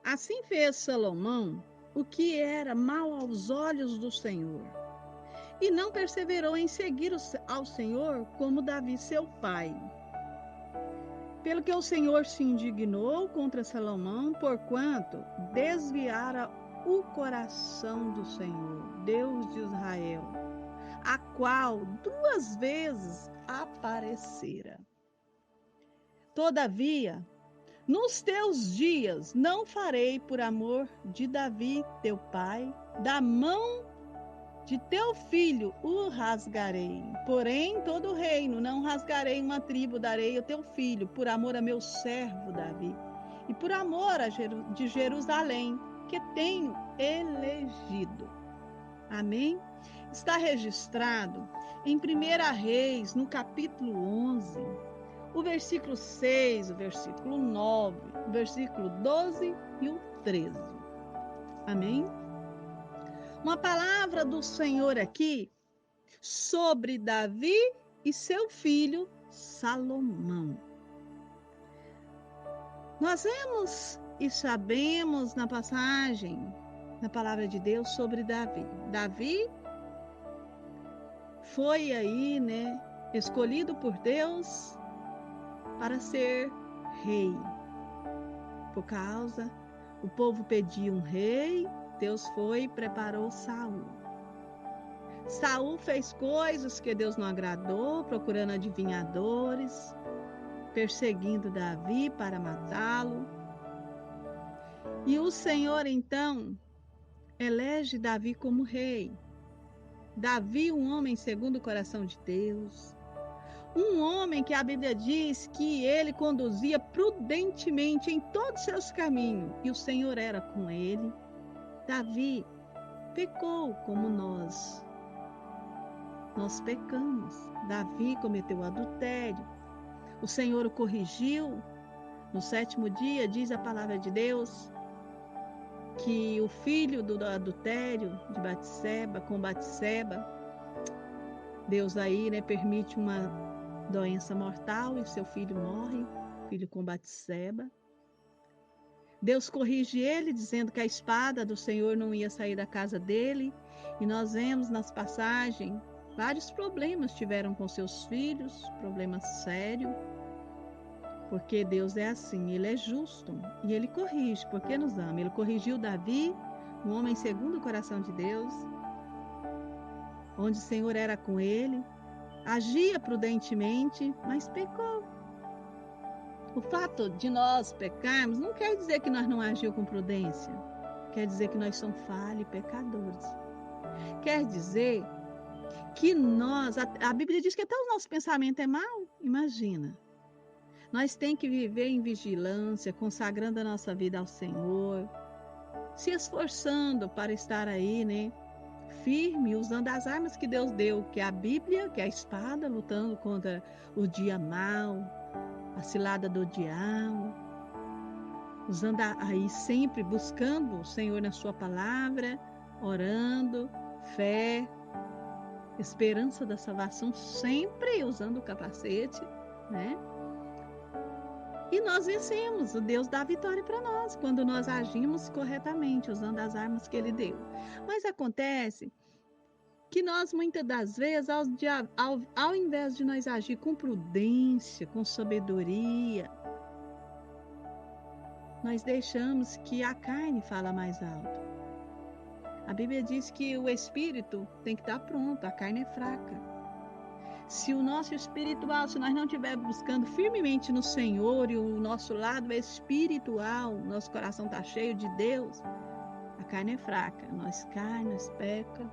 Assim fez Salomão o que era mal aos olhos do Senhor, e não perseverou em seguir ao Senhor como Davi, seu pai. Pelo que o Senhor se indignou contra Salomão, porquanto desviara o coração do Senhor, Deus de Israel, a qual 2 vezes aparecera. Todavia, nos teus dias não farei por amor de Davi, teu pai, da mão de teu filho o rasgarei. Porém, todo o reino não rasgarei, uma tribo darei ao teu filho, por amor a meu servo Davi, e por amor de Jerusalém, que tenho elegido. Amém? Está registrado em 1 Reis, no capítulo 11, o versículo 6, o versículo 9, o versículo 12 e o 13. Amém? Uma palavra do Senhor aqui sobre Davi e seu filho Salomão. Nós vemos e sabemos na passagem, na palavra de Deus, sobre Davi. Davi foi aí, escolhido por Deus para ser rei. Por causa, o povo pediu um rei, Deus foi e preparou Saul. Saul fez coisas que Deus não agradou, procurando adivinhadores, perseguindo Davi para matá-lo. E o Senhor, então, elege Davi como rei. Davi, um homem segundo o coração de Deus. Um homem que a Bíblia diz que ele conduzia prudentemente em todos os seus caminhos, e o Senhor era com ele. Davi pecou como nós. Nós pecamos. Davi cometeu adultério. O Senhor o corrigiu. No 7º dia, diz a palavra de Deus, que o filho do adultério de Batseba, com Batseba, Deus aí, permite uma doença mortal e seu filho morre, filho com Batseba. Deus corrige ele, dizendo que a espada do Senhor não ia sair da casa dele. E nós vemos nas passagens, vários problemas tiveram com seus filhos, problemas sérios. Porque Deus é assim, Ele é justo e Ele corrige, porque nos ama. Ele corrigiu Davi, um homem segundo o coração de Deus, onde o Senhor era com ele, agia prudentemente, mas pecou. O fato de nós pecarmos não quer dizer que nós não agimos com prudência, quer dizer que nós somos falhos e pecadores. Quer dizer que a Bíblia diz que até o nosso pensamento é mau, imagina. Nós temos que viver em vigilância, consagrando a nossa vida ao Senhor, se esforçando para estar aí, firme, usando as armas que Deus deu, que é a Bíblia, que é a espada, lutando contra o dia mau, a cilada do diabo, usando aí sempre, buscando o Senhor na sua palavra, orando, fé, esperança da salvação, sempre usando o capacete, E nós vencemos, o Deus dá vitória para nós, quando nós agimos corretamente, usando as armas que Ele deu. Mas acontece que nós, muitas das vezes, ao invés de nós agir com prudência, com sabedoria, nós deixamos que a carne fala mais alto. A Bíblia diz que o espírito tem que estar pronto, a carne é fraca. Se o nosso espiritual, se nós não estivermos buscando firmemente no Senhor e o nosso lado é espiritual, nosso coração está cheio de Deus, a carne é fraca, nós caímos, nós pecamos.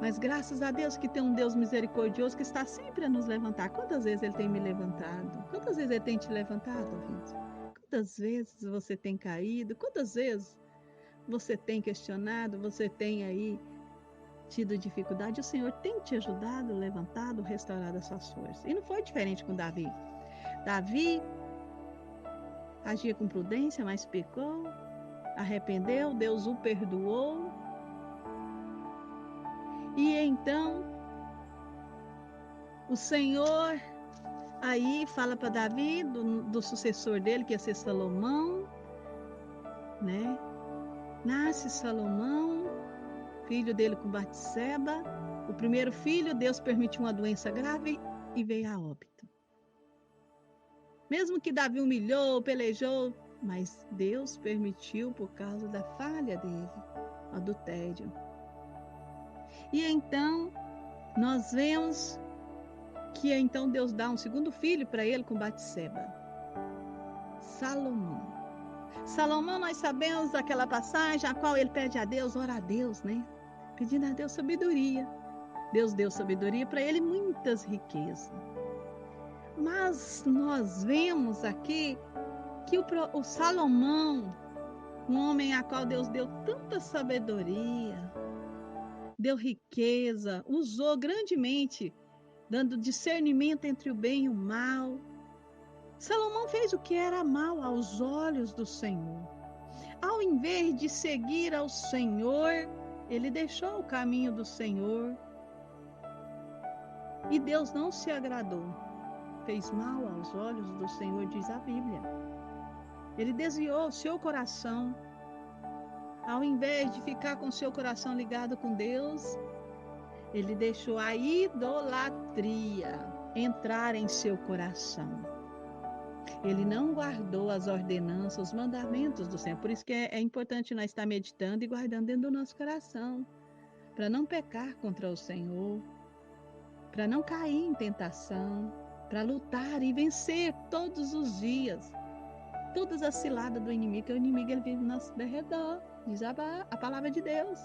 Mas graças a Deus que tem um Deus misericordioso que está sempre a nos levantar. Quantas vezes Ele tem me levantado? Quantas vezes Ele tem te levantado, ouvinte? Quantas vezes você tem caído? Quantas vezes você tem questionado? Você tem aí tido dificuldade, o Senhor tem te ajudado, levantado, restaurado as suas forças. E não foi diferente com Davi. Davi agia com prudência, mas pecou, arrependeu, Deus o perdoou. E então, o Senhor aí fala para Davi, do sucessor dele, que ia ser Salomão, né? Nasce Salomão, filho dele com Batseba. O primeiro filho, Deus permitiu uma doença grave e veio a óbito. Mesmo que Davi humilhou, pelejou, mas Deus permitiu por causa da falha dele, adultério. E então, nós vemos que então Deus dá um segundo filho para ele com Batseba, Salomão. Salomão, nós sabemos daquela passagem a qual ele pede a Deus, ora a Deus, né? Pedindo a Deus sabedoria. Deus deu sabedoria para ele, muitas riquezas. Mas nós vemos aqui que o Salomão, um homem a qual Deus deu tanta sabedoria, deu riqueza, usou grandemente, dando discernimento entre o bem e o mal. Salomão fez o que era mal aos olhos do Senhor. Ao invés de seguir ao Senhor, ele deixou o caminho do Senhor. E Deus não se agradou. Fez mal aos olhos do Senhor, diz a Bíblia. Ele desviou o seu coração. Ao invés de ficar com o seu coração ligado com Deus, ele deixou a idolatria entrar em seu coração. Ele não guardou as ordenanças, os mandamentos do Senhor. Por isso que é importante nós estar meditando e guardando dentro do nosso coração, para não pecar contra o Senhor, para não cair em tentação, para lutar e vencer todos os dias todas as ciladas do inimigo, que o inimigo ele vive no nosso derredor, diz a palavra de Deus.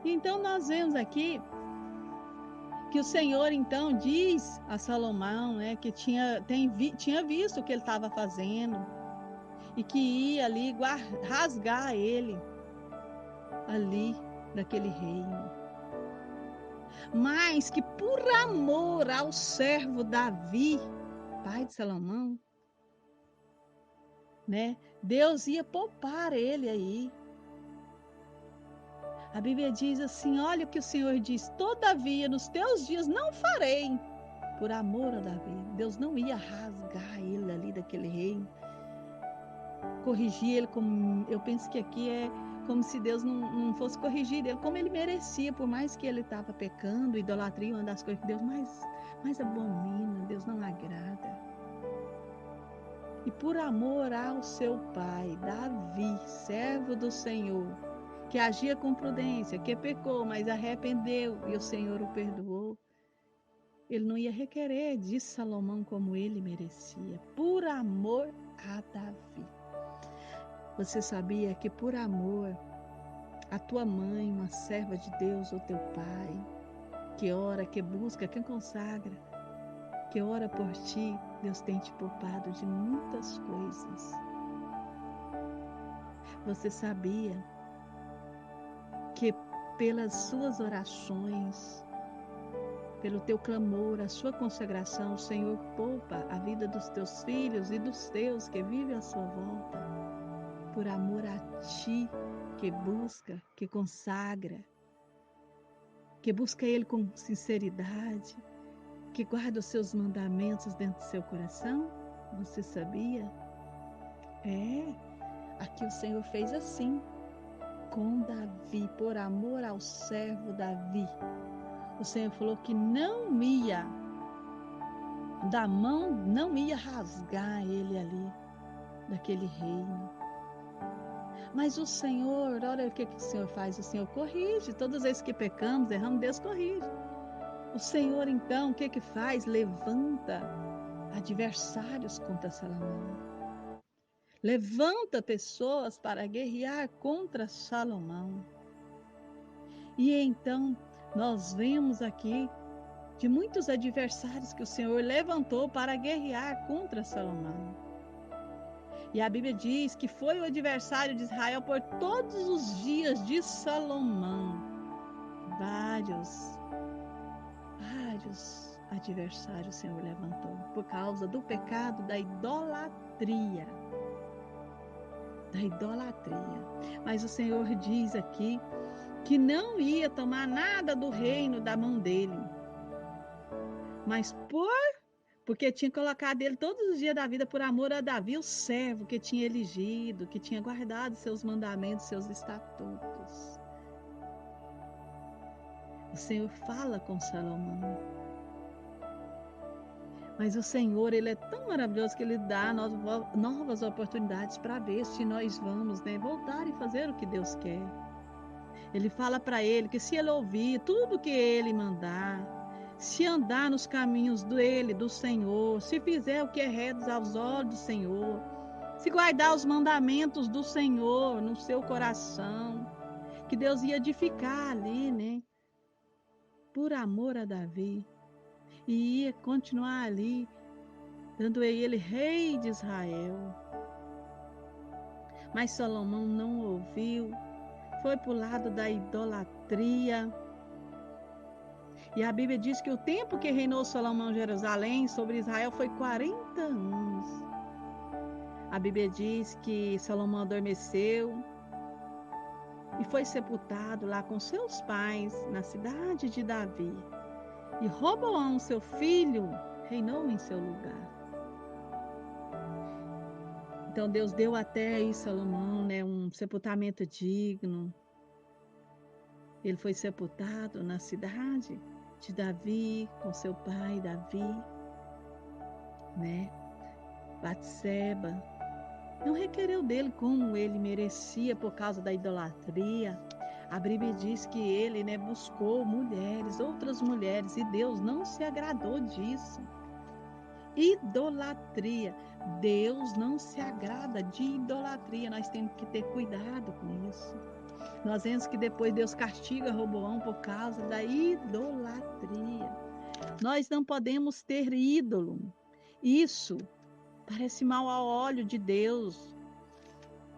E então nós vemos aqui que o Senhor então diz a Salomão, né, que tinha visto o que ele estava fazendo e que ia ali rasgar ele ali daquele reino. Mas que por amor ao servo Davi, pai de Salomão, né, Deus ia poupar ele aí. A Bíblia diz assim, olha o que o Senhor diz, todavia nos teus dias não farei, por amor a Davi. Deus não ia rasgar ele ali daquele reino, corrigir ele, como eu penso que aqui é como se Deus não fosse corrigir ele, como ele merecia, por mais que ele estava pecando, idolatria, uma das coisas que Deus mais abomina, Deus não agrada. E por amor ao seu pai, Davi, servo do Senhor, que agia com prudência, que pecou, mas arrependeu e o Senhor o perdoou, ele não ia requerer de Salomão como ele merecia, por amor a Davi. Você sabia que por amor a tua mãe, uma serva de Deus, ou teu pai, que ora, que busca, que consagra, que ora por ti, Deus tem te poupado de muitas coisas. Você sabia que pelas suas orações, pelo teu clamor, a sua consagração, o Senhor poupa a vida dos teus filhos e dos teus que vivem à sua volta, por amor a ti, que busca, que consagra, que busca Ele com sinceridade, que guarda os seus mandamentos dentro do seu coração? Você sabia? Aqui o Senhor fez assim com Davi, por amor ao servo Davi. O Senhor falou que não ia da mão, não ia rasgar ele ali daquele reino. Mas o Senhor, olha o que o Senhor faz, o Senhor corrige. Todas as vezes que pecamos, erramos, Deus corrige. O Senhor então, o que faz? Levanta adversários contra Salomão. Levanta pessoas para guerrear contra Salomão. E então nós vemos aqui de muitos adversários que o Senhor levantou para guerrear contra Salomão. E a Bíblia diz que foi o adversário de Israel por todos os dias de Salomão. Vários adversários o Senhor levantou por causa do pecado da idolatria. Mas o Senhor diz aqui que não ia tomar nada do reino da mão dele, mas porque tinha colocado ele todos os dias da vida por amor a Davi, o servo que tinha elegido, que tinha guardado seus mandamentos, seus estatutos. O Senhor fala com Salomão. Mas o Senhor, Ele é tão maravilhoso que Ele dá novas oportunidades para ver se nós vamos, né, voltar e fazer o que Deus quer. Ele fala para ele que se ele ouvir tudo que Ele mandar, se andar nos caminhos dele, do Senhor, se fizer o que é reto aos olhos do Senhor, se guardar os mandamentos do Senhor no seu coração, que Deus ia edificar ali, né, por amor a Davi. E ia continuar ali, dando a ele rei de Israel. Mas Salomão não ouviu, foi para o lado da idolatria. E a Bíblia diz que o tempo que reinou Salomão em Jerusalém sobre Israel foi 40 anos. A Bíblia diz que Salomão adormeceu e foi sepultado lá com seus pais na cidade de Davi. E Roboão, seu filho, reinou em seu lugar. Então Deus deu até aí Salomão, né, um sepultamento digno. Ele foi sepultado na cidade de Davi, com seu pai Davi, né? Batseba não requereu dele como ele merecia por causa da idolatria. A Bíblia diz que ele, né, buscou mulheres, outras mulheres, e Deus não se agradou disso. Idolatria. Deus não se agrada de idolatria. Nós temos que ter cuidado com isso. Nós vemos que depois Deus castiga Roboão por causa da idolatria. Nós não podemos ter ídolo. Isso parece mal ao olho de Deus.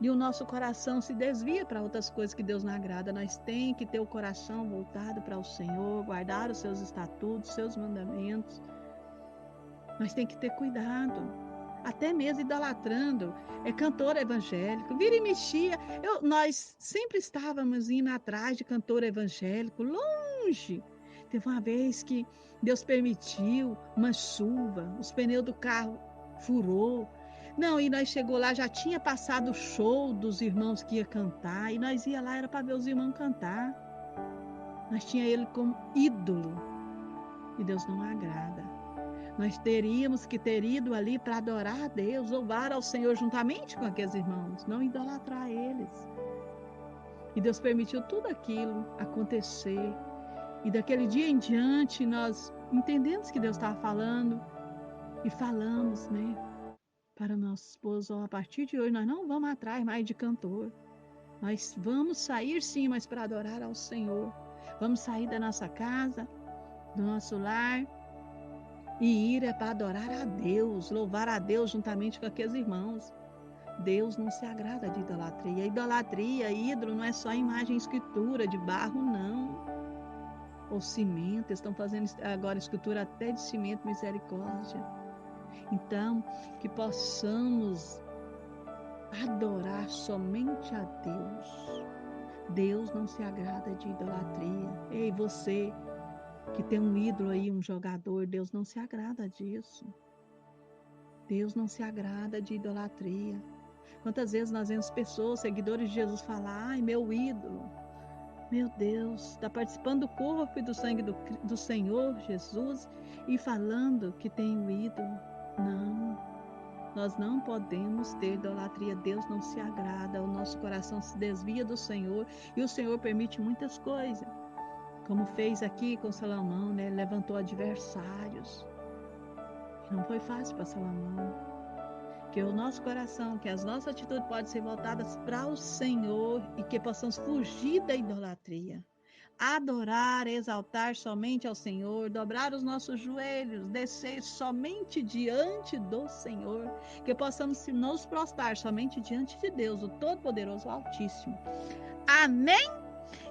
E o nosso coração se desvia para outras coisas que Deus não agrada. Nós temos que ter o coração voltado para o Senhor, guardar os seus estatutos, seus mandamentos. Nós temos que ter cuidado. Até mesmo idolatrando. É cantor evangélico. Vira e mexia. Nós sempre estávamos indo atrás de cantor evangélico, longe. Teve uma vez que Deus permitiu uma chuva, os pneus do carro furou. Não, e nós chegou lá, já tinha passado o show dos irmãos que ia cantar, e nós ia lá, era para ver os irmãos cantar. Nós tinha ele como ídolo, e Deus não agrada. Nós teríamos que ter ido ali para adorar a Deus, louvar ao Senhor juntamente com aqueles irmãos, não idolatrar eles. E Deus permitiu tudo aquilo acontecer. E daquele dia em diante, nós entendemos que Deus estava falando, e falamos, né? Para nosso esposo, a partir de hoje nós não vamos atrás mais de cantor. Nós vamos sair sim, mas para adorar ao Senhor. Vamos sair da nossa casa, do nosso lar e ir para adorar a Deus, louvar a Deus juntamente com aqueles irmãos. Deus não se agrada de idolatria. Idolatria, ídolo, não é só imagem, escultura de barro, não. Ou cimento, eles estão fazendo agora escultura até de cimento, misericórdia. Então, que possamos adorar somente a Deus. Deus não se agrada de idolatria. Ei, você que tem um ídolo aí, um jogador, Deus não se agrada disso. Deus não se agrada de idolatria. Quantas vezes nós vemos pessoas, seguidores de Jesus, falar: ai, meu ídolo, meu Deus, está participando do corpo e do sangue do Senhor Jesus e falando que tem um ídolo. Não, nós não podemos ter idolatria. Deus não se agrada, o nosso coração se desvia do Senhor e o Senhor permite muitas coisas, como fez aqui com Salomão, né? Levantou adversários. Não foi fácil para Salomão. Que o nosso coração, que as nossas atitudes podem ser voltadas para o Senhor e que possamos fugir da idolatria. Adorar, exaltar somente ao Senhor, dobrar os nossos joelhos, descer somente diante do Senhor, que possamos nos prostrar somente diante de Deus, o Todo-Poderoso, o Altíssimo. Amém?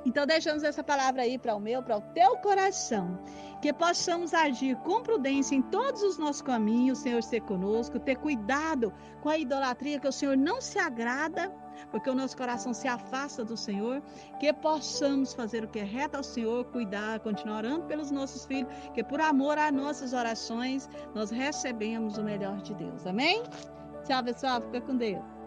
Então, deixamos essa palavra aí para o meu, para o teu coração. Que possamos agir com prudência em todos os nossos caminhos, o Senhor ser conosco, ter cuidado com a idolatria, que o Senhor não se agrada, porque o nosso coração se afasta do Senhor. Que possamos fazer o que é reto ao Senhor, cuidar, continuar orando pelos nossos filhos, que por amor às nossas orações, nós recebemos o melhor de Deus. Amém? Tchau, pessoal. Fica com Deus.